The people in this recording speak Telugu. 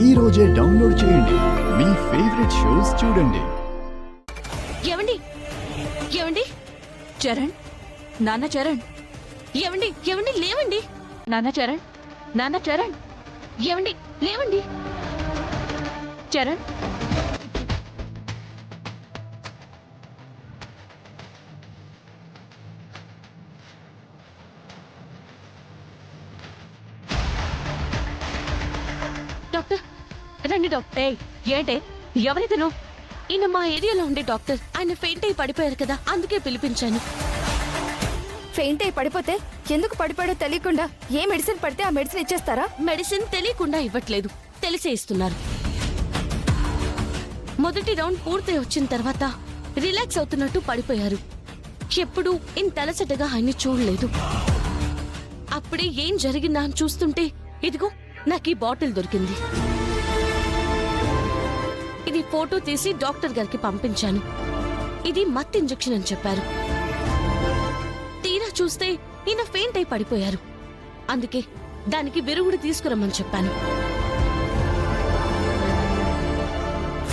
ఈ రోజే డౌన్లోడ్ చేయండి. మీ ఫేవరెట్ షోస్ చూడండి. ఏవండి ఏవండి చరణ్, నాన్న చరణ్, ఏవండి ఏవండి లేవండి. నాన్న చరణ్, నాన్న చరణ్, ఏవండి లేవండి. చరణ్. డాక్టర్ రండి డాక్టర్. ఏంటే, ఎవరితను? ఈయన మా ఏరియాలో ఉండే డాక్టర్. ఆయన ఫెయింట్ అయి పడిపోయారు కదా, అందుకే పిలిపించాను. ఫెయింట్ అయి పడిపోతే ఎందుకు పడిపోయాడో తెలియకుండా ఏ మెడిసిన్ పడితే ఆ మెడిసిన్ ఇచ్చేస్తారా? మెడిసిన్ తెలియకుండా ఇవ్వట్లేదు, తెలిసే ఇస్తున్నారు. మొదటి రౌండ్ పూర్తి వచ్చిన తర్వాత రిలాక్స్ అవుతున్నట్టు పడిపోయారు. ఎప్పుడు ఇంత అలసటగా ఆయన్ని చూడలేదు. అప్పుడే ఏం జరిగిందా అని చూస్తుంటే ఇదిగో నాకు ఈ బాటిల్ దొరికింది. ఇది ఫోటో తీసి డాక్టర్ గారికి పంపించాను. ఇది మత్ ఇంజెక్షన్ అని చెప్పారు. తీరా చూస్తే ఈయన ఫెయింట్ అయి పడిపోయారు. అందుకే దానికి విరుగుడు తీసుకురమ్మని చెప్పాను.